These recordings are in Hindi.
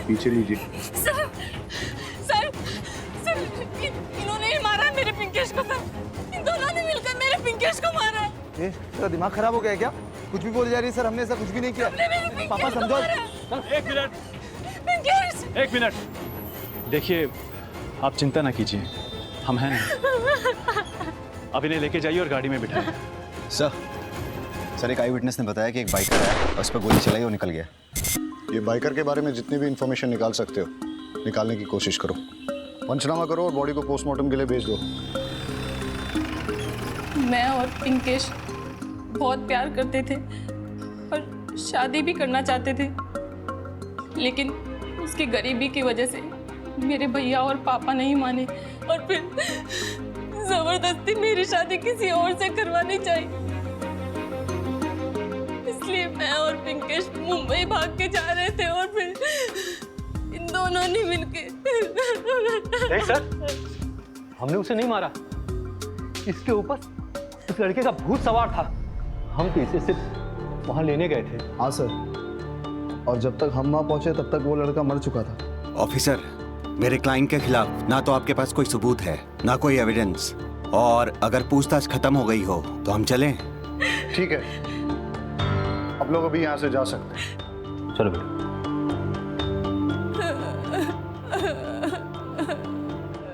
पीछे लीजिए। सर सर सर इन्होंने ही मारा है मेरे पिंकेश को सर। इन दोनों ने मिलकर मेरे पिंकेश को मारा है। तेरा दिमाग खराब हो गया है क्या? कुछ भी बोली जा रही है। सर हमने ऐसा कुछ भी नहीं किया। पापा समझो। एक मिनट, पिंकेश एक मिनट। देखिए आप चिंता ना कीजिए, हम हैं ना। अब इन्हें लेके जाइए और गाड़ी में बिठाइए। सर एक आई विटनेस ने बताया कि एक बाइकर आया और उस पर गोली चलाई और निकल गया। ये बाइकर के बारे में जितनी भी इंफॉर्मेशन निकाल सकते हो निकालने की कोशिश करो। पंचनामा करो और बॉडी को पोस्टमार्टम के लिए भेज दो। मैं और पिंकेश बहुत प्यार करते थे और शादी भी करना चाहते थे, लेकिन उसकी गरीबी की वजह से मेरे भैया और पापा नहीं माने और फिर जबरदस्ती मेरी शादी किसी और से करवानी चाहिए। इसलिए मैं और पिंकेश मुंबई भाग के जा रहे थे और फिर इन दोनों ने मिलके। नहीं सर, हमने उसे नहीं मारा। इसके ऊपर उस लड़के का भूत सवार था। हम तो इसे सिर्फ वहां लेने गए थे। हाँ सर, और जब तक हम वहां पहुंचे तब तक वो लड़का मर चुका था। ऑफिसर, मेरे क्लाइंट के खिलाफ ना तो आपके पास कोई सबूत है ना कोई एविडेंस, और अगर पूछताछ खत्म हो गई हो तो हम चलें। ठीक है, आप लोग अभी यहाँ से जा सकते हैं। चलो बेटा।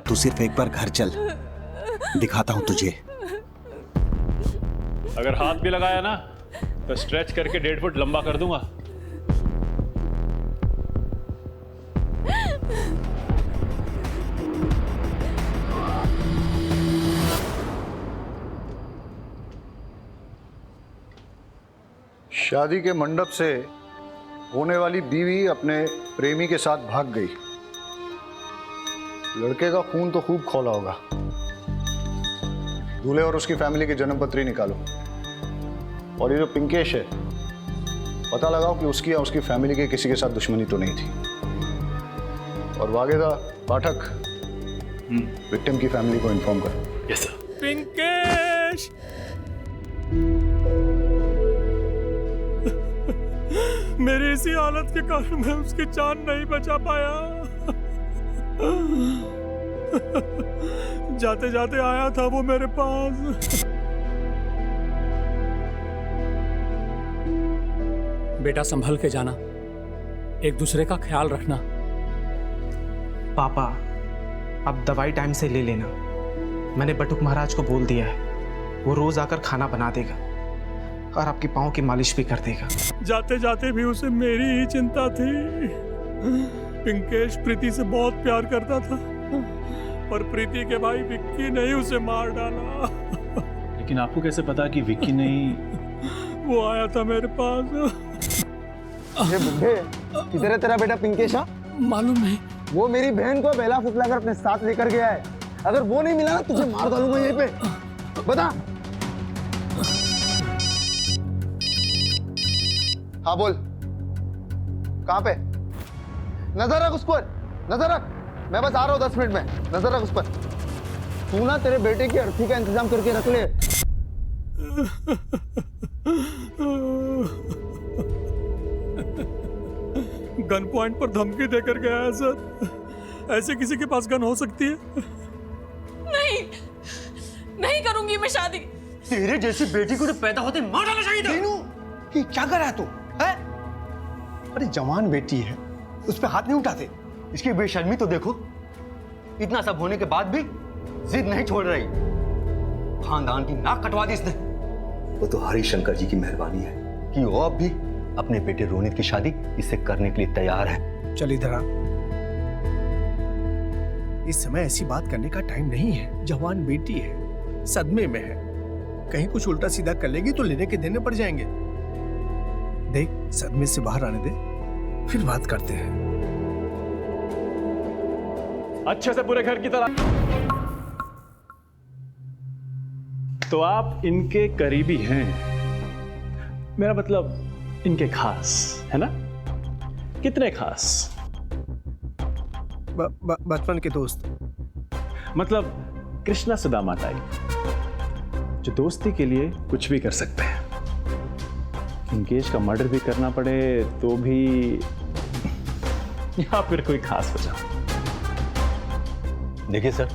तू सिर्फ एक बार घर चल, दिखाता हूं तुझे। अगर हाथ भी लगाया ना तो स्ट्रेच करके 1.5 फुट लंबा कर दूंगा। शादी के मंडप से होने वाली बीवी अपने प्रेमी के साथ भाग गई। लड़के का खून तो खूब खौला होगा। दूल्हे और उसकी फैमिली की जन्मपत्री निकालो, और ये जो पिंकेश है पता लगाओ कि उसकी या उसकी फैमिली के किसी के साथ दुश्मनी तो नहीं थी। और वागेदा पाठक विक्टिम की फैमिली को इन्फॉर्म करो। Yes sir. पिंकेश, मेरी इसी हालत के कारण मैं उसकी जान नहीं बचा पाया। जाते जाते आया था वो मेरे पास। बेटा संभल के जाना, एक दूसरे का ख्याल रखना। पापा, अब दवाई टाइम से ले लेना। मैंने बटुक महाराज को बोल दिया है, वो रोज आकर खाना बना देगा और आपके पाँव की मालिश भी कर देगा। जाते जाते भी उसे मेरी ही चिंता थी। पिंकेश प्रीति से बहुत प्यार करता था, पर प्रीति के भाई विक्की ने ही उसे मार डाला। लेकिन आपको कैसे पता कि विक्की नहीं? वो आया था मेरे पास। ये बुढ़े, किधर है तेरा बेटा पिंकेश? मालूम नहीं। वो मेरी बहन को बेला फुसलाकर अपने साथ लेकर गया है। अगर वो नहीं मिला ना तुझे मार डालूंगा यहीं पे। बता। हाँ बोल, कहाँ पे? नजर रख उस पर, नजर रख। मैं बस आ रहा हूँ 10 मिनट में। नजर रख उस पर। तू ना तेरे बेटे की अर्थी का इंतजाम करके रख ले। गन पॉइंट पर धमकी देकर गया है सर। ऐसे किसी के पास गन हो सकती है? नहीं, नहीं करूंगी मैं शादी। तेरे जैसी बेटी को तो पैदा होते मार डालना चाहिए था। रीनू, ये क्या कर रहा है तू? है? अरे जवान बेटी है, उस पर हाथ नहीं उठाते। इसकी बेशर्मी तो देखो, इतना सब होने के बाद भी जिद नहीं छोड़ रही। खानदान की नाक कटवा दी इसने। वो तो हरिशंकर जी की मेहरबानी है कि वो अब भी अपने बेटे रोनित की शादी इससे करने के लिए तैयार है। चल इधर आ। इस समय ऐसी बात करने का टाइम नहीं है। जवान बेटी है, सदमे में है, कहीं कुछ उल्टा सीधा कर लेगी तो लेने के देने पड़ जाएंगे। देख, सदमे से बाहर आने दे, फिर बात करते हैं। अच्छे से पूरे घर की तरह। तो आप इनके करीबी हैं, मेरा मतलब इनके खास है ना? कितने खास? बचपन के दोस्त। मतलब कृष्णा सुदामा टाइप, जो दोस्ती के लिए कुछ भी कर सकते हैं। पिंकेश का मर्डर भी करना पड़े तो भी या फिर कोई खास वजह? देखिए सर,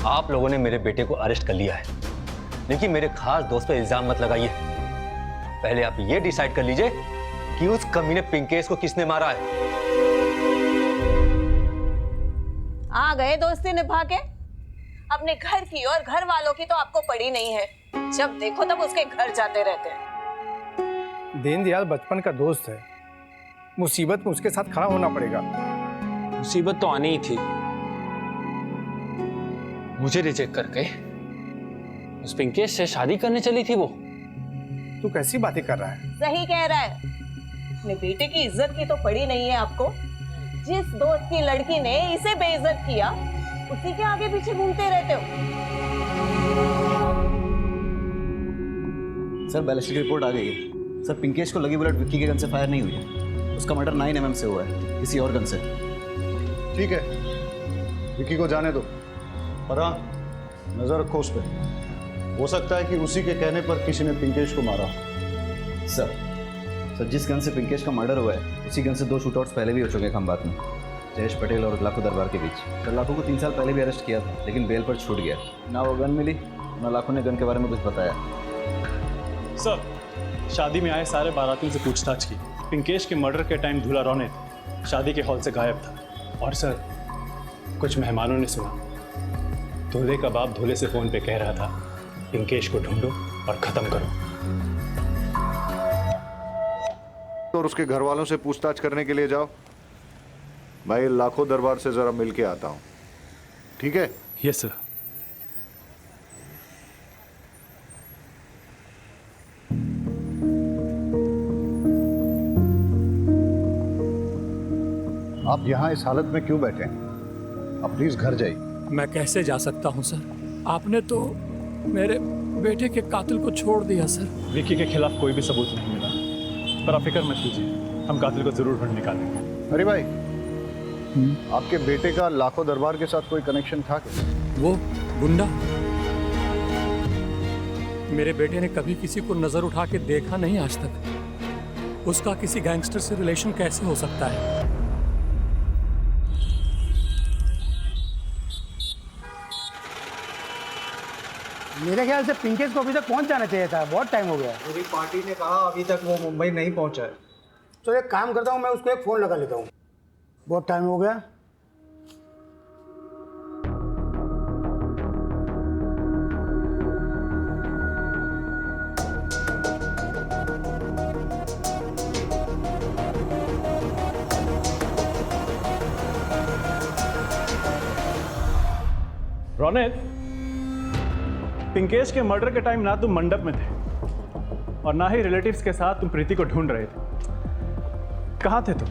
आप लोगों ने मेरे बेटे को अरेस्ट कर लिया है, लेकिन मेरे खास दोस्त पे इल्जाम मत लगाइए। पहले आप ये डिसाइड कर लीजिए कि उस कमीने पिंकेश को किसने मारा है। आ गए दोस्ती निभा के। अपने घर की और घर वालों की तो आपको पड़ी नहीं है, जब देखो तब उसके घर जाते रहते हैं। दीनदयाल बचपन का दोस्त है, मुसीबत में उसके साथ खड़ा होना पड़ेगा। मुसीबत तो आनी ही थी। मुझे रिजेक्ट करके उस पिंकेश से शादी करने चली थी वो। तू कैसी बातें कर रहा है? सही कह रहा है। अपने बेटे की इज्जत की तो पड़ी नहीं है आपको। जिस दोस्त की लड़की ने इसे बेइज्जत किया, उसी के आगे पीछे घूमते रहते हो। सर बैलिस्टिक रिपोर्ट आ गई है। सर पिंकेश को लगी बुलेट विक्की के गन से फायर नहीं हुई है। उसका मर्डर 9 mm से हुआ है, किसी और गन से। ठीक है, विक्की को जाने दो, पर हाँ नजर रखो उस पर। हो सकता है कि उसी के कहने पर किसी ने पिंकेश को मारा। सर जिस गन से पिंकेश का मर्डर हुआ है, उसी गन से 2 शूटआउट्स पहले भी हो चुके हैं खंबात में, जयेश पटेल और लाखों दरबार के बीच। सर लाखों को 3 साल पहले भी अरेस्ट किया था, लेकिन बेल पर छूट गया। ना वो गन मिली, ना लाखों ने गन के बारे में कुछ बताया। सर शादी में आए सारे बारातियों से पूछताछ की। पिंकेश के मर्डर के टाइम दूल्हा रौनक शादी के हॉल से गायब था। और सर कुछ मेहमानों ने सुना दूल्हे का बाप दूल्हे से फोन पे कह रहा था, पिंकेश को ढूंढो और खत्म करो। और उसके घर वालों से पूछताछ करने के लिए जाओ। मैं लाखों दरबार से जरा मिल के आता हूँ, ठीक है? Yes sir. आप यहाँ इस हालत में क्यों बैठे हैं? आप प्लीज घर जाइए। मैं कैसे जा सकता हूँ सर? आपने तो मेरे बेटे के कातिल को छोड़ दिया सर। विक्की के खिलाफ कोई भी सबूत नहीं मिला, पर आप फिक्र मत कीजिए, हम कातिल को जरूर ढूंढ निकालेंगे। अरे भाई, आपके बेटे का लाखों दरबार के साथ कोई कनेक्शन था क्या? वो गुंडा मेरे बेटे ने कभी किसी को नजर उठा के देखा नहीं आज तक। उसका किसी गैंगस्टर से रिलेशन कैसे हो सकता है? मेरे ख्याल से पिंकेश को अभी तक पहुंच जाना चाहिए था, बहुत टाइम हो गया। पूरी पार्टी ने कहा अभी तक वो मुंबई नहीं पहुंचा है। तो एक काम करता हूँ, मैं उसको एक फ़ोन लगा लेता हूँ। बहुत टाइम हो गया। रौनक, पिंकेश के मर्डर के टाइम ना तुम मंडप में थे और ना ही रिलेटिव्स के साथ तुम प्रीति को ढूंढ रहे थे। कहाँ थे तुम?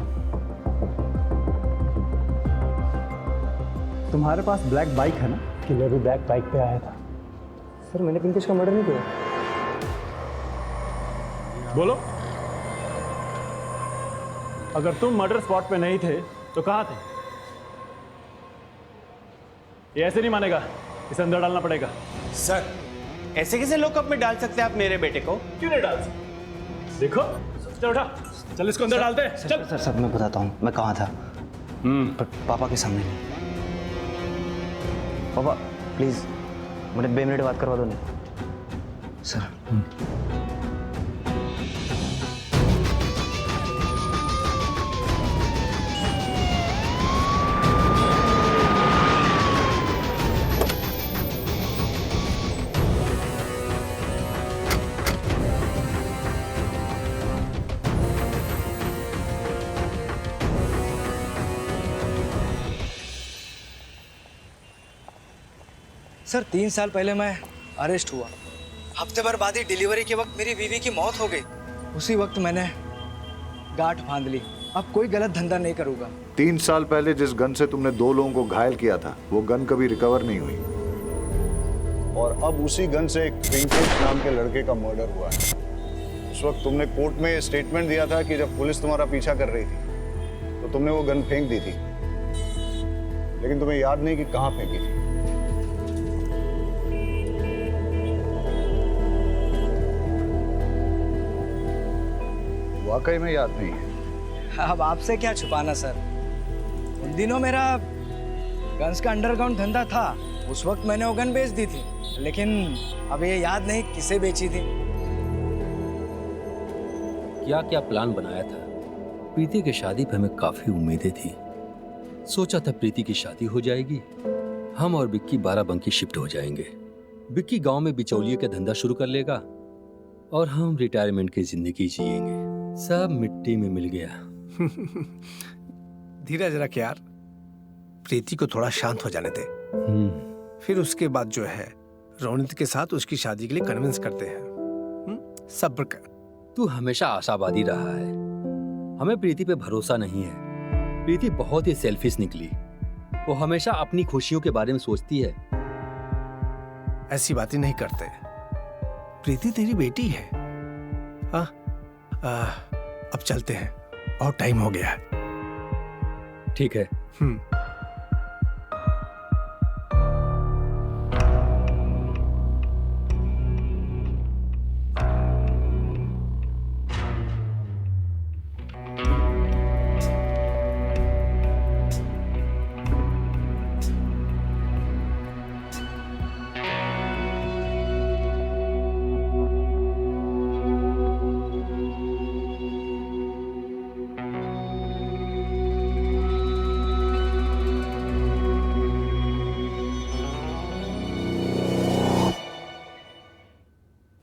तुम्हारे पास ब्लैक बाइक है ना? किलर भी ब्लैक बाइक पे आया था। सर मैंने पिंकेश का मर्डर नहीं किया। बोलो, अगर तुम मर्डर स्पॉट पे नहीं थे तो कहाँ थे? ये ऐसे नहीं मानेगा, इसे अंदर डालना पड़ेगा। सर ऐसे कैसे लॉकअप में डाल सकते हैं आप मेरे बेटे को? क्यों नहीं डाल सकते? देखो, चल उठा, चल इसको अंदर डालते हैं। चल। सर मैं बताता हूँ मैं कहाँ था। पर पापा के सामने। पापा प्लीज मुझे 2 मिनट बात करवा दो नहीं। सर सर 3 साल पहले मैं अरेस्ट हुआ। हफ्ते भर बाद ही डिलीवरी के वक्त मेरी बीवी की मौत हो गई। उसी वक्त मैंने गांठ बांध ली, अब कोई गलत धंधा नहीं करूँगा। 3 साल पहले जिस गन से तुमने 2 लोगों को घायल किया था, वो गन कभी रिकवर नहीं हुई। और अब उसी गन से एक पिंकेश नाम के लड़के का मर्डर हुआ है। उस वक्त तुमने कोर्ट में स्टेटमेंट दिया था कि जब पुलिस तुम्हारा पीछा कर रही थी तो तुमने वो गन फेंक दी थी, लेकिन तुम्हें याद नहीं कि कहाँ फेंकी थी। वाकई में याद नहीं है? अब आपसे क्या छुपाना सर। उन दिनों मेरा गन्स का अंडरग्राउंड धंधा था, उस वक्त मैंने वो गन बेच दी थी, लेकिन अब ये याद नहीं किसे बेची थी। क्या क्या प्लान बनाया था। प्रीति की शादी पे हमें काफी उम्मीदें थी। सोचा था प्रीति की शादी हो जाएगी, हम और बिक्की बाराबंकी शिफ्ट हो जाएंगे। बिक्की गांव में बिचौलिए का धंधा शुरू कर लेगा और हम रिटायरमेंट की जिंदगी जिएंगे। सब मिट्टी में मिल गया। धीरज रख यार, प्रीति को थोड़ा शांत हो जाने दे। फिर उसके बाद जो है रोनित के साथ उसकी शादी के लिए कन्विंस करते हैं। सब्र कर। तू हमेशा आशावादी रहा है, हमें प्रीति पे भरोसा नहीं है। प्रीति बहुत ही सेल्फिश निकली, वो हमेशा अपनी खुशियों के बारे में सोचती है। ऐसी बातें नहीं करते, प्रीति तेरी बेटी है। अब चलते हैं, बहुत टाइम हो गया है। ठीक है।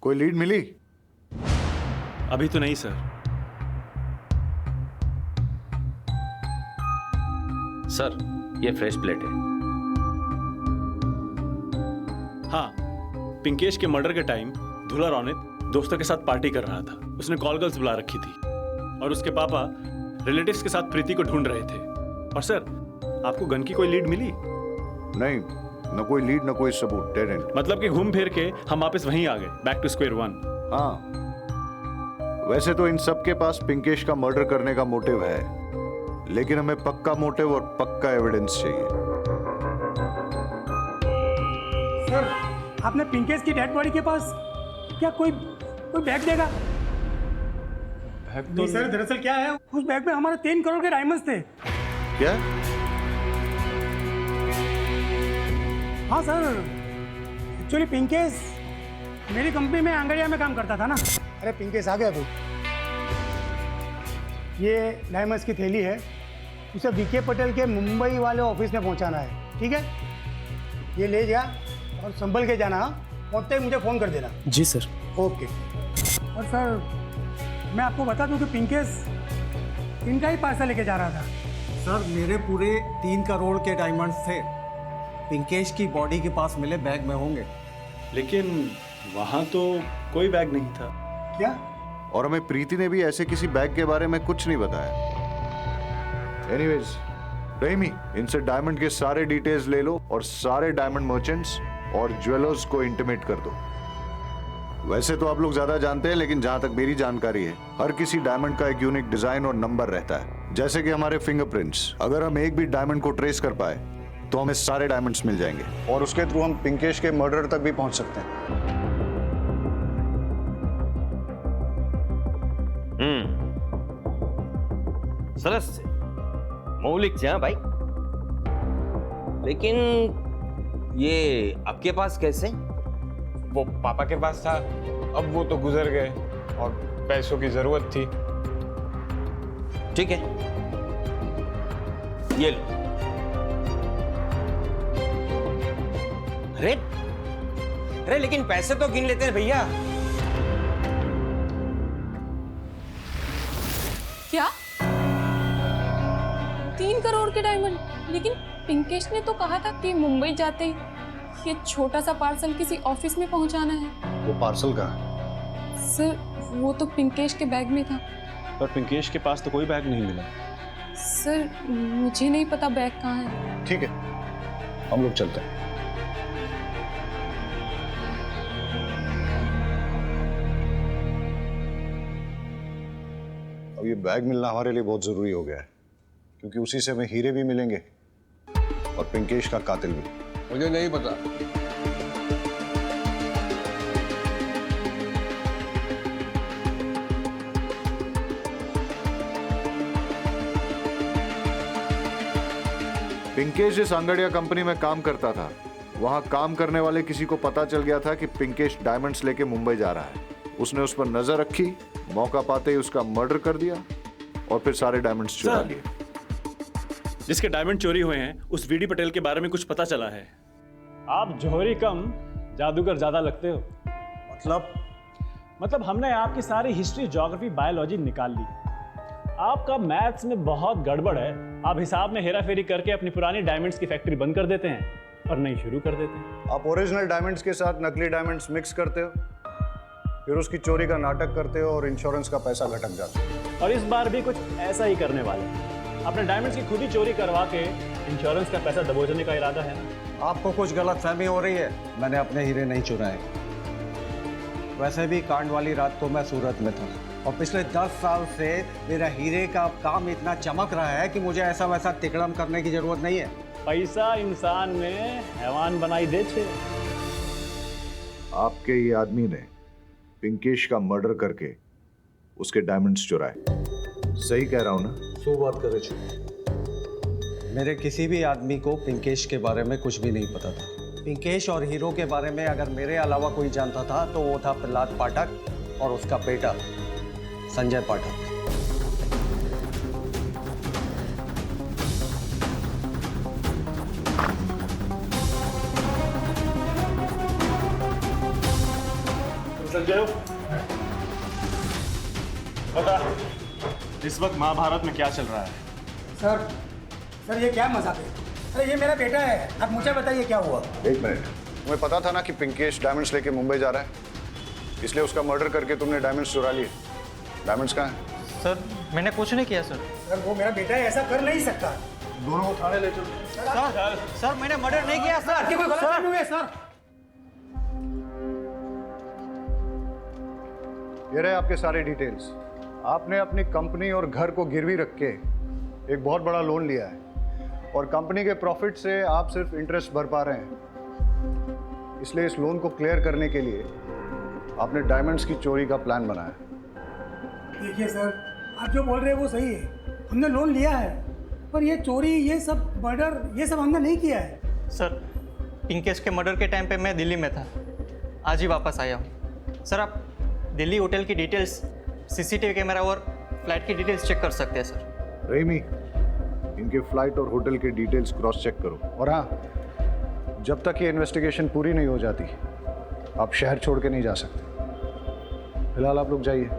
कोई लीड मिली? अभी तो नहीं सर। सर, ये फ्रेश प्लेट है। हाँ, पिंकेश के मर्डर के टाइम धुला रौनित दोस्तों के साथ पार्टी कर रहा था। उसने कॉल गर्ल्स बुला रखी थी और उसके पापा रिलेटिव्स के साथ प्रीति को ढूंढ रहे थे। और सर, आपको गन की कोई लीड मिली? नहीं, न कोई लीड न कोई सबूत, डेड एंड। मतलब कि घूम फिर के हम वापस वहीं आ गए, बैक टू स्क्वायर वन। हाँ, वैसे तो इन सब के पास पिंकेश का मर्डर करने का मोटिव है, लेकिन हमें पक्का मोटिव और पक्का एविडेंस चाहिए। सर, आपने पिंकेश की डेड बॉडी के पास क्या कोई बैग देगा? नहीं सर, दरअसल क्या है, उस बैग में हमारे 3 करोड़ के डायमंड्स थे। क्या? हाँ सर, एक्चुअली पिंकेश मेरी कंपनी में आंगड़िया में काम करता था ना। अरे पिंकेश आ गया तू। ये डायमंड्स की थैली है, उसे वीके पटेल के मुंबई वाले ऑफिस में पहुंचाना है, ठीक है? ये ले जा और संभल के जाना। पहुंचते ही मुझे फ़ोन कर देना। जी सर। ओके। और सर, मैं आपको बता दूं कि पिंकेश इनका ही पार्सल लेके जा रहा था। सर, मेरे पूरे 3 करोड़ के डायमंड्स थे, पिंकेश की बॉडी के पास मिले बैग में होंगे। लेकिन वहां तो कोई बैग नहीं था। क्या? और हमें प्रीति ने भी ऐसे किसी बैग के बारे में कुछ नहीं बताया। एनीवेज, रहीमी, इनसे डायमंड के सारे डिटेल्स ले लो और सारे डायमंड मर्चेंट्स और ज्वेलर्स को इंटीमेट कर दो। वैसे तो आप लोग ज्यादा जानते हैं, लेकिन जहां तक मेरी जानकारी है, हर किसी डायमंड का एक यूनिक डिजाइन और नंबर रहता है, जैसे कि हमारे फिंगरप्रिंट्स। अगर हम एक भी डायमंड को ट्रेस कर पाए तो हमें सारे डायमंड्स मिल जाएंगे और उसके थ्रू हम पिंकेश के मर्डर तक भी पहुंच सकते हैं। सरस से मौलिक से। हाँ भाई, लेकिन ये आपके पास कैसे? वो पापा के पास था, अब वो तो गुजर गए और पैसों की जरूरत थी। ठीक है, ये लो। अरे लेकिन पैसे तो गिन लेते हैं भैया। क्या? 3 करोड़ के डायमंड? लेकिन पिंकेश ने तो कहा था कि मुंबई जाते ही ये छोटा सा पार्सल किसी ऑफिस में पहुंचाना है। वो पार्सल कहाँ है? सर, वो तो पिंकेश के बैग में था। पर पिंकेश के पास तो कोई बैग नहीं मिला। सर, मुझे नहीं पता बैग कहाँ है। ठीक है, हम लोग चलते हैं। अब ये बैग मिलना हमारे लिए बहुत जरूरी हो गया है, क्योंकि उसी से हमें हीरे भी मिलेंगे और पिंकेश का कातिल भी। मुझे नहीं पता। पिंकेश जिस अंगड़िया कंपनी में काम करता था, वहां काम करने वाले किसी को पता चल गया था कि पिंकेश डायमंड्स लेके मुंबई जा रहा है। उसने उस पर नजर रखी, मौका पाते ही उसका मर्डर कर दिया और फिर सारे डायमंड्स चुरा लिए। जिसके डायमंड चोरी हुए हैं उस वीडी पटेल के बारे में कुछ पता चला है। आप जौहरी कम जादूगर ज्यादा लगते हो। मतलब हमने आपकी सारी हिस्ट्री, ज्योग्राफी, बायोलॉजी निकाल ली। आपका मैथ्स में बहुत गड़बड़ है। आप हिसाब में हेरा फेरी करके अपनी पुरानी डायमंड्स की फैक्ट्री बंद कर देते हैं और नई शुरू कर देते हैं। आप ओरिजिनल डायमंड्स के साथ नकली डायमंड्स मिक्स करते हो, फिर उसकी चोरी का नाटक करते हो और इंश्योरेंस का पैसा घटक जाता है। और इस बार भी कुछ ऐसा ही करने वाले हैं। अपने डायमंड्स की खुद ही चोरी करवा के इंश्योरेंस का पैसा दबोचने का इरादा है। आपको कुछ गलतफहमी हो रही है। मैंने अपने हीरे नहीं चुराए। वैसे भी कांड वाली रात को मैं सूरत में था और पिछले 10 साल से मेरा हीरे का काम इतना चमक रहा है कि मुझे ऐसा वैसा तिकड़म करने की जरूरत नहीं है। पैसा इंसान में हैवान बनाई दे छे। आपके ये आदमी ने पिंकेश का मर्डर करके उसके डायमंड्स चुराए। सही कह रहा हूं ना? सो बात करे छो। मेरे किसी भी आदमी को पिंकेश के बारे में कुछ भी नहीं पता था। पिंकेश और हीरो के बारे में अगर मेरे अलावा कोई जानता था तो वो था प्रहलाद पाठक और उसका बेटा संजय पाठक। संजय, बता इस वक्त महाभारत में क्या चल रहा है? सर ये क्या मजाक है? अरे ये मेरा बेटा है, आप मुझे बताइए क्या हुआ। एक मिनट, तुम्हें पता था ना कि पिंकेश डायमंड्स लेके मुंबई जा रहा है, इसलिए उसका मर्डर करके तुमने डायमंड्स चुरा लिए। डायमंड्स कहाँ हैं? सर मैंने कुछ नहीं किया सर। सर वो मेरा बेटा है, ऐसा कर नहीं सकता। दोनों को थाने ले चलो। सर मैंने मर्डर नहीं किया सर। आपकी कोई गलती नहीं है सर। ये रहे आपके सारे डिटेल्स। आपने अपनी कंपनी और घर को गिरवी रख के एक बहुत बड़ा लोन लिया है और कंपनी के प्रॉफिट से आप सिर्फ इंटरेस्ट भर पा रहे हैं। इसलिए इस लोन को क्लियर करने के लिए आपने डायमंड्स की चोरी का प्लान बनाया। देखिए सर, आप जो बोल रहे हैं वो सही है। हमने लोन लिया है, पर ये चोरी, ये सब मर्डर, ये सब हमने नहीं किया है। सर पिंकेश के मर्डर के टाइम पे मैं दिल्ली में था, आज ही वापस आया हूँ। सर आप दिल्ली होटल की डिटेल्स, सीसीटीवी कैमरा और फ्लाइट की डिटेल्स चेक कर सकते हैं सर। रेमी, इनके फ्लाइट और होटल के डिटेल्स क्रॉस चेक करो। और हाँ, जब तक ये इन्वेस्टिगेशन पूरी नहीं हो जाती आप शहर छोड़ के नहीं जा सकते। फिलहाल आप लोग जाइए।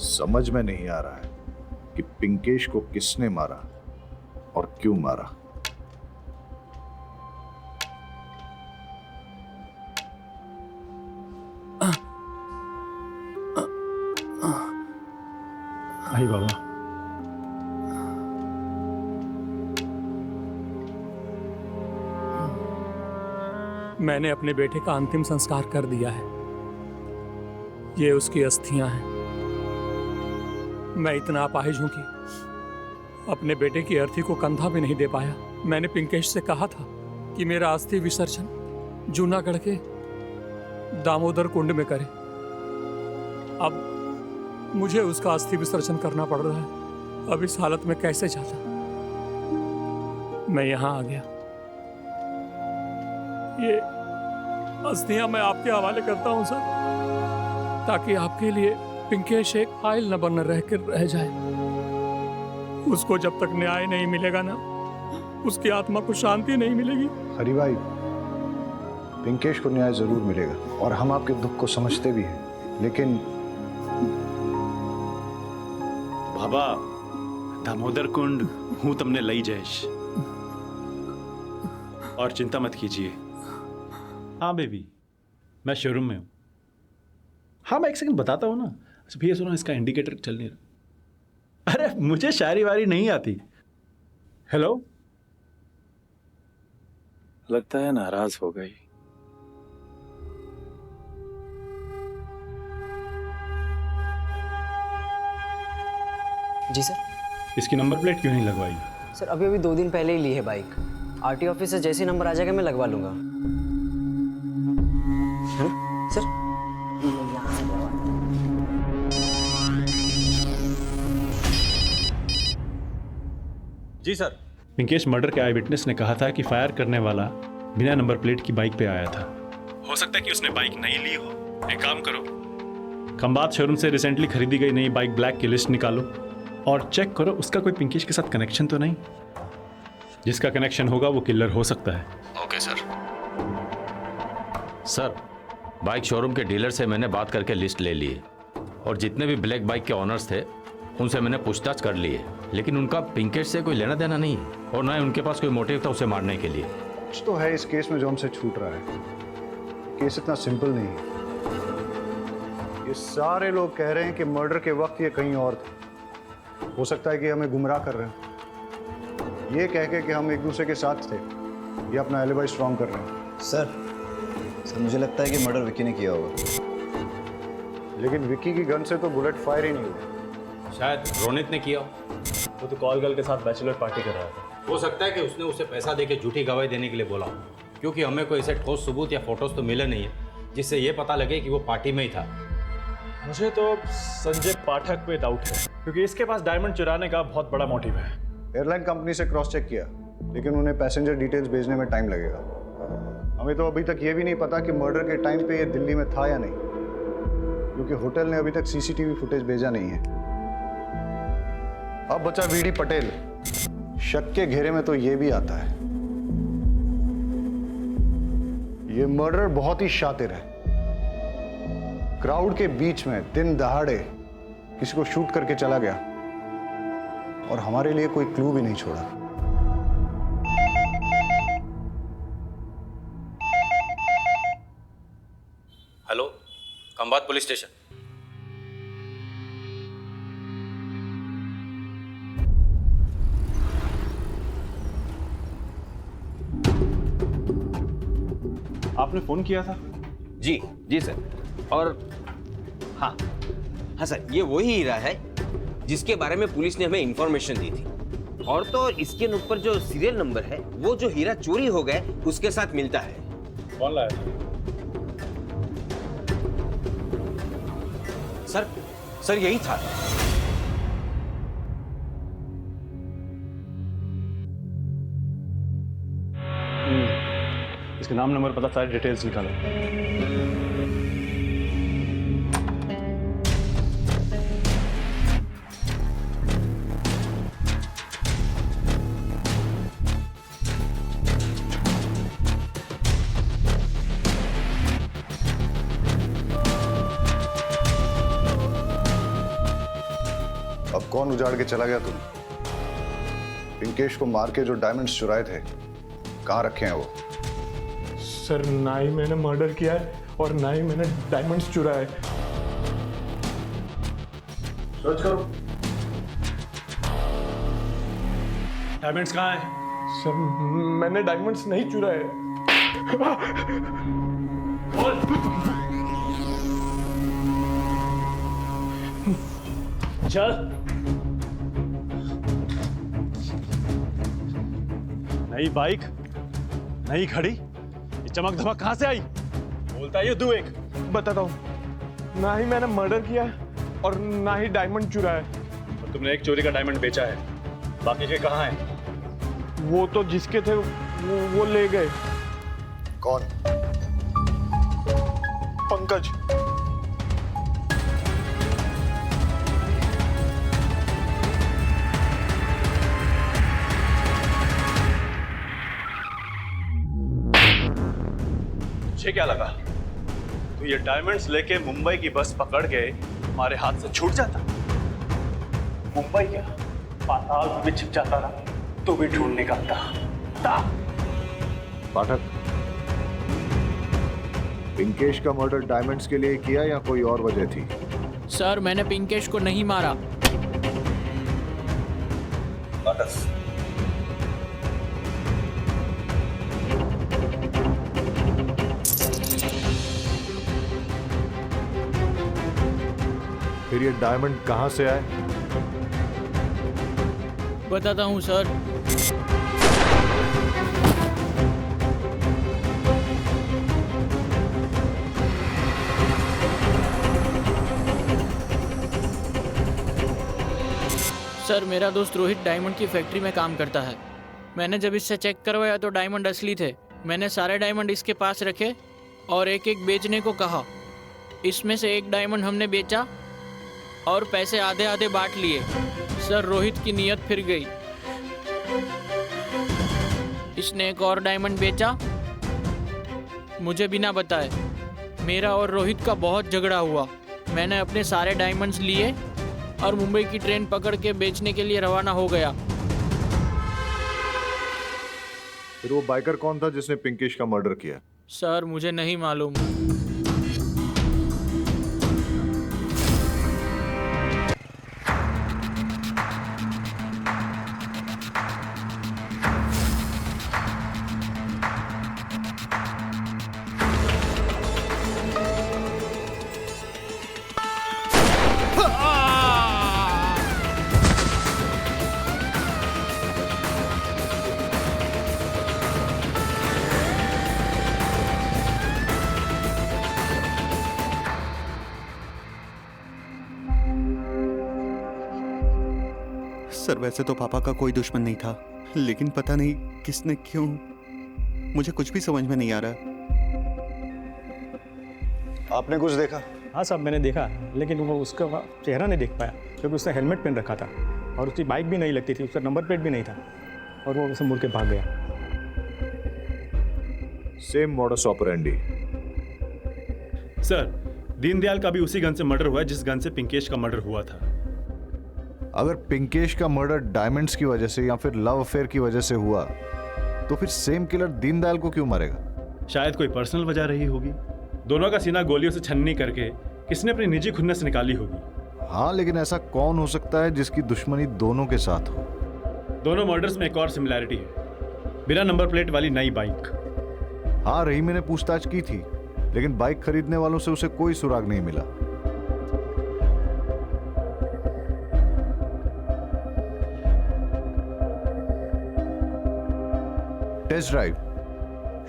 समझ में नहीं आ रहा है कि पिंकेश को किसने मारा और क्यों मारा। आई बाबा। मैंने अपने बेटे का अंतिम संस्कार कर दिया है। ये उसकी अस्थियां हैं। मैं इतना अपाहिज हूं कि अपने बेटे की अर्थी को कंधा भी नहीं दे पाया। मैंने पिंकेश से कहा था कि मेरा अस्थि विसर्जन जूनागढ़ के दामोदर कुंड में करे। अब मुझे उसका अस्थि विसर्जन करना पड़ रहा है। अब इस हालत में कैसे जाता? मैं यहां आ गया। ये अस्थियां मैं आपके हवाले करता हूं सर, ताकि आपके लिए पिंकेश एक फाइल न बन रह जाए। उसको जब तक न्याय नहीं मिलेगा ना, उसकी आत्मा को शांति नहीं मिलेगी। हरी भाई, पिंकेश को न्याय जरूर मिलेगा और हम आपके दुख को समझते भी हैं, लेकिन बाबा दामोदर कुंड हूं तुमने लई जैश, और चिंता मत कीजिए। हाँ बेबी, मैं शोरूम में हूँ। हाँ मैं एक सेकंड बताता हूँ ना। अच्छा भैया सुनो, इसका इंडिकेटर चल नहीं रहा। अरे मुझे शायरी वारी नहीं आती। हेलो, लगता है नाराज हो गई। जी सर। इसकी नंबर प्लेट क्यों नहीं लगवाई? सर अभी अभी 2 दिन पहले ही ली है बाइक। आरटी ऑफिस से जैसे नंबर आ जाएगा मैं लगवा लूंगा। सर यहाँ से लगवा। जी सर। पिंकेश मर्डर के आई विटनेस ने कहा था कि फायर करने वाला बिना नंबर प्लेट की बाइक पे आया था। हो सकता है कि उसने बाइक नहीं ली हो। एक काम करो, खंबात शोरूम से रिसेंटली खरीदी गई नई बाइक ब्लैक की लिस्ट निकालो और चेक करो उसका कोई पिंकेश के साथ कनेक्शन तो नहीं। जिसका कनेक्शन होगा वो किलर हो सकता है। Okay sir. Sir, bike showroom के डीलर से मैंने बात करके लिस्ट ले ली है और जितने भी ब्लैक बाइक के ऑनर्स थे उनसे मैंने पूछताछ कर ली है, लेकिन उनका पिंकेश से कोई लेना देना नहीं है और ना ही उनके पास कोई मोटिव था उसे मारने के लिए। कुछ तो है इस केस में जो हमसे छूट रहा है। केस इतना सिंपल नहीं है। ये सारे लोग कह रहे हैं कि मर्डर के वक्त ये कहीं और थे। हो सकता है कि हमें गुमराह कर रहे हैं, ये कह के कि हम एक दूसरे के साथ थे। ये अपना एलिबाई स्ट्रॉन्ग कर रहे हैं। सर मुझे लगता है कि मर्डर विक्की ने किया होगा। लेकिन विक्की की गन से तो बुलेट फायर ही नहीं हुआ। शायद रोनित ने किया। वो तो कॉल गर्ल के साथ बैचलर पार्टी कर रहा था। हो सकता है कि उसने उसे पैसा देके झूठी गवाही देने के लिए बोला, क्योंकि हमें कोई ऐसे ठोस सबूत या फोटोज तो मिले नहीं है जिससे ये पता लगे कि वो पार्टी में ही था। मुझे तो संजय पाठक पे डाउट है, क्योंकि इसके पास डायमंड चुराने का बहुत बड़ा मोटिव है। एयरलाइन कंपनी से क्रॉस चेक किया, लेकिन उन्हें पैसेंजर डिटेल्स भेजने में टाइम लगेगा। हमें तो अभी तक ये भी नहीं पता कि मर्डर के टाइम पे ये दिल्ली में था या नहीं, क्योंकि होटल ने अभी तक सीसीटीवी फुटेज भेजा नहीं है। अब बचा वीडी पटेल। शक के घेरे में तो ये भी आता है। ये मर्डर बहुत ही शातिर है। क्राउड के बीच में दिन दहाड़े किसी को शूट करके चला गया और हमारे लिए कोई क्लू भी नहीं छोड़ा। Hello, Khambhat police station. आपने फोन किया था? जी सर। और हाँ सर, ये वही हीरा है जिसके बारे में पुलिस ने हमें इंफॉर्मेशन दी थी। और तो इसके ऊपर जो सीरियल नंबर है वो जो हीरा चोरी हो गया उसके साथ मिलता है। कौन लाया था? सर यही था। इसके नाम नंबर पता, सारी डिटेल्स निकालो। अब कौन उजाड़ के चला गया तुम? पिंकेश को मार के जो डायमंड्स चुराए थे कहाँ रखे हैं वो? सर, ना ही मैंने मर्डर किया है और ना ही मैंने डायमंड्स चुराए। सर्च करो। डायमंड्स कहाँ हैं? सर, मैंने डायमंड्स नहीं चुराए। चल। नई बाइक, नई घड़ी, ये चमक धमक कहां से आई? बोलता है ये तू। एक बताता हूँ, ना ही मैंने मर्डर किया है और ना ही डायमंड चुराया है। और तुमने एक चोरी का डायमंड बेचा है, बाकी के कहाँ हैं? वो तो जिसके थे वो ले गए। कौन? पंकज। तुझे क्या लगा तू ये डायमंड्स लेके मुंबई की बस पकड़ के हमारे हाथ से छूट जाता? मुंबई क्या, पाताल में भी छिप जाता ना तो भी ढूंढ निकलता। पाठक, पिंकेश का मर्डर डायमंड्स के लिए किया या कोई और वजह थी? सर, मैंने पिंकेश को नहीं मारा। फिर ये डायमंड कहां से आए? बताता हूँ सर। सर मेरा दोस्त रोहित डायमंड की फैक्ट्री में काम करता है। मैंने जब इससे चेक करवाया तो डायमंड असली थे। मैंने सारे डायमंड इसके पास रखे और एक एक बेचने को कहा। इसमें से एक डायमंड हमने बेचा और पैसे आधे आधे बांट लिए। सर रोहित की नीयत फिर गई। इसने एक और डायमंड बेचा मुझे बिना बताए। मेरा और रोहित का बहुत झगड़ा हुआ। मैंने अपने सारे डायमंड्स लिए और मुंबई की ट्रेन पकड़ के बेचने के लिए रवाना हो गया। फिर वो बाइकर कौन था जिसने पिंकेश का मर्डर किया? सर मुझे नहीं मालूम। सर वैसे तो पापा का कोई दुश्मन नहीं था, लेकिन पता नहीं किसने क्यों, मुझे कुछ भी समझ में नहीं आ रहा। आपने कुछ देखा? हाँ साहब मैंने देखा, लेकिन वो उसका चेहरा नहीं देख पाया क्योंकि उसने हेलमेट पहन रखा था और उसकी बाइक भी नहीं लगती थी, उसका नंबर प्लेट भी नहीं था और वो वैसे मुड़ के भाग गया। Same modus operandi. Sir Deendayal का भी उसी गन से मर्डर हुआ है जिस गन से पिंकेश का मर्डर हुआ था। अगर पिंकेश का मर्डर डायमंड्स की वजह से या फिर लव अफेयर की वजह से हुआ तो फिर सेम किलर दीनदयाल को क्यों मारेगा? शायद कोई पर्सनल वजह रही होगी। दोनों का सीना गोलियों से छन्नी करके किसने अपनी निजी खुन्नस निकाली होगी। हाँ, लेकिन ऐसा कौन हो सकता है जिसकी दुश्मनी दोनों के साथ हो? दोनों मर्डर्स में एक और सिमिलैरिटी है, बिना नंबर प्लेट वाली नई बाइक। हाँ, रहीम ने पूछताछ की थी, लेकिन बाइक खरीदने वालों से उसे कोई सुराग नहीं मिला। टेस्ट ड्राइव,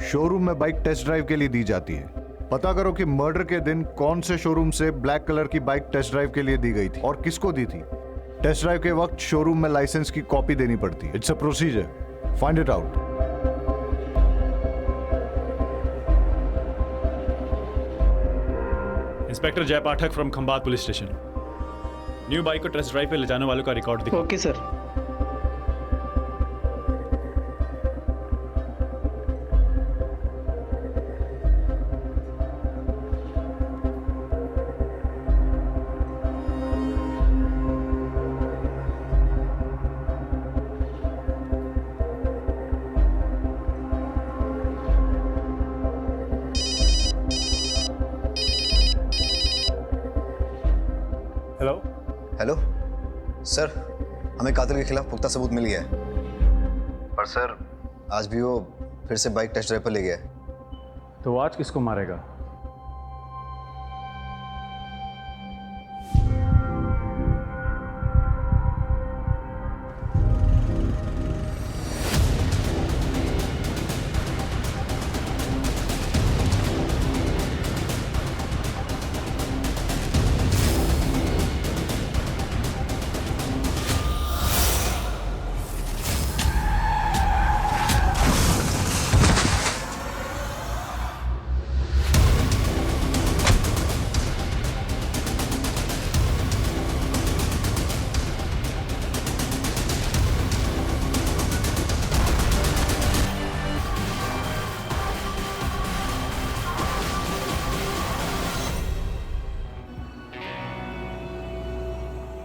शोरूम में बाइक टेस्ट ड्राइव के लिए दी जाती है। पता करो कि मर्डर के दिन कौन से शोरूम से ब्लैक कलर की बाइक टेस्ट ड्राइव के लिए दी गई थी और किसको दी थी। टेस्ट ड्राइव के वक्त शोरूम में लाइसेंस की कॉपी देनी पड़ती है। It's a procedure, find it out. Inspector Jay Pathak from Khambhat police station. New bike को टेस्ट ड्राइव पे ले जाने वालों का रिकॉर्ड दिखाओ। Okay sir. हेलो सर, हमें कातिल के खिलाफ पुख्ता सबूत मिल गया है, पर सर आज भी वो फिर से बाइक टेस्ट ड्राइव पर ले गया है। तो आज किसको मारेगा?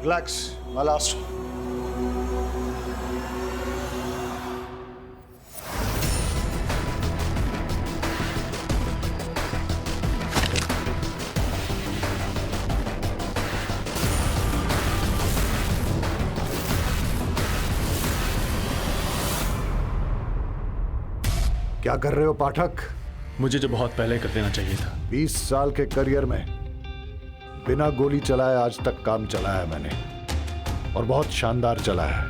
Relax, my last. क्या कर रहे हो पाठक? मुझे जो बहुत पहले कर देना चाहिए था। 20 साल के करियर में बिना गोली चलाए आज तक काम चलाया मैंने, और बहुत शानदार चला है।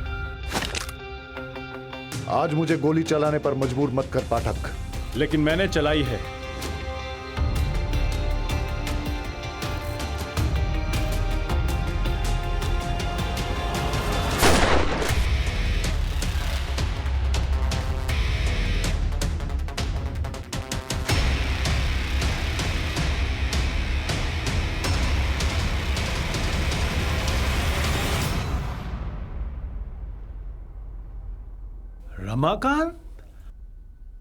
आज मुझे गोली चलाने पर मजबूर मत कर पाठक। लेकिन मैंने चलाई है। रमाकांत?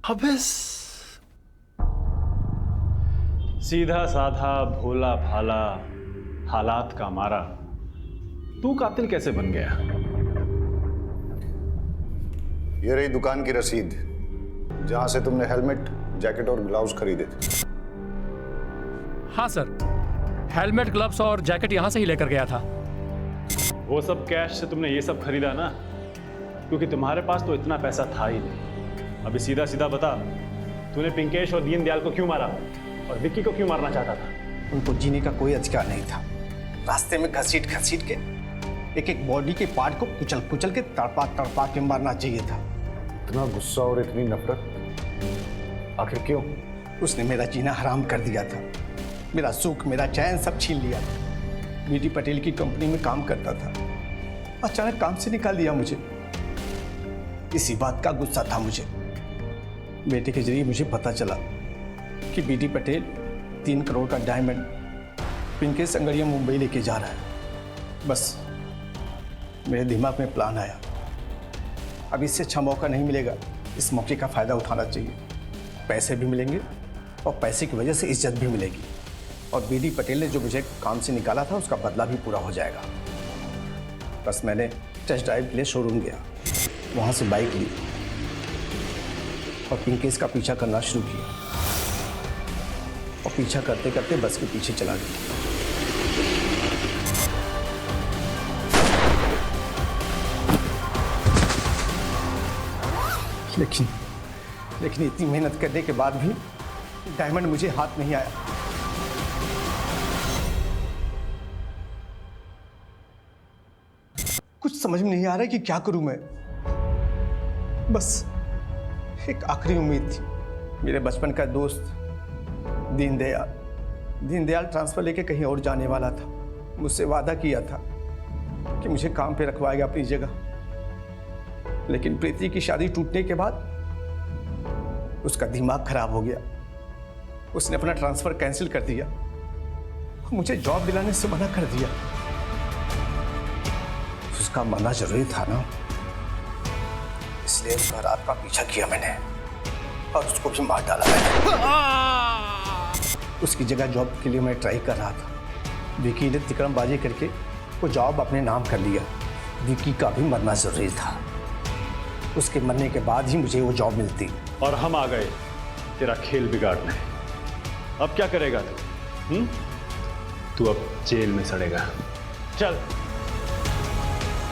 अबे सीधा साधा भोला भाला हालात का मारा तू कातिल कैसे बन गया? ये रही दुकान की रसीद जहां से तुमने हेलमेट, जैकेट और ग्लव्स खरीदे थे। हाँ सर, हेलमेट, ग्लव्स और जैकेट यहाँ से ही लेकर गया था। वो सब कैश से तुमने ये सब खरीदा ना, क्योंकि तुम्हारे पास तो इतना पैसा था ही नहीं। अभी सीधा सीधा बता, तूने पिंकेश और दीनदयाल को क्यों मारा और विक्की को क्यों मारना चाहता था? उनको जीने का कोई अधिकार नहीं था। रास्ते में घसीट घसीट के एक एक बॉडी के पार्ट को कुचल कुचल के तड़पा तड़पा के मारना चाहिए था। इतना गुस्सा और इतनी नफरत आखिर क्यों? उसने मेरा जीना हराम कर दिया था, मेरा सुख, मेरा चैन सब छीन लिया था। बीडी पटेल की कंपनी में काम करता था, अचानक काम से निकाल दिया मुझे। इसी बात का गुस्सा था मुझे। बेटे के जरिए मुझे पता चला कि बीडी पटेल 3 करोड़ का डायमंड पिंकेश संगड़िया मुंबई लेके जा रहा है। बस मेरे दिमाग में प्लान आया, अब इससे अच्छा मौका नहीं मिलेगा, इस मौके का फायदा उठाना चाहिए। पैसे भी मिलेंगे और पैसे की वजह से इज्जत भी मिलेगी, और बीडी पटेल ने जो मुझे काम से निकाला था उसका बदला भी पूरा हो जाएगा। बस मैंने टेस्ट ड्राइव के लिए शोरूम गया, वहाँ से बाइक ली और पिंकेश का पीछा करना शुरू किया, और पीछा करते करते बस के पीछे चला गया। लेकिन इतनी मेहनत करने के बाद भी डायमंड मुझे हाथ नहीं आया। कुछ समझ में नहीं आ रहा है कि क्या करूं मैं। बस एक आखिरी उम्मीद थी। मेरे बचपन का दोस्त दीनदयाल ट्रांसफर लेके कहीं और जाने वाला था। मुझसे वादा किया था कि मुझे काम पे रखवाएगा अपनी जगह, लेकिन प्रीति की शादी टूटने के बाद उसका दिमाग खराब हो गया। उसने अपना ट्रांसफर कैंसिल कर दिया, मुझे जॉब दिलाने से मना कर दिया। उसका मरना जरूरी था ना, इसलिए उसका रात का पीछा किया मैंने और उसको भी मार डाला मैंने। उसकी जगह जॉब के लिए मैं ट्राई कर रहा था। विकी ने तिकड़मबाजी करके वो जॉब अपने नाम कर लिया। विकी का भी मरना जरूरी था, उसके मरने के बाद ही मुझे वो जॉब मिलती। और हम आ गए तेरा खेल बिगाड़ने। अब क्या करेगा तू? तू अब जेल में सड़ेगा। चल।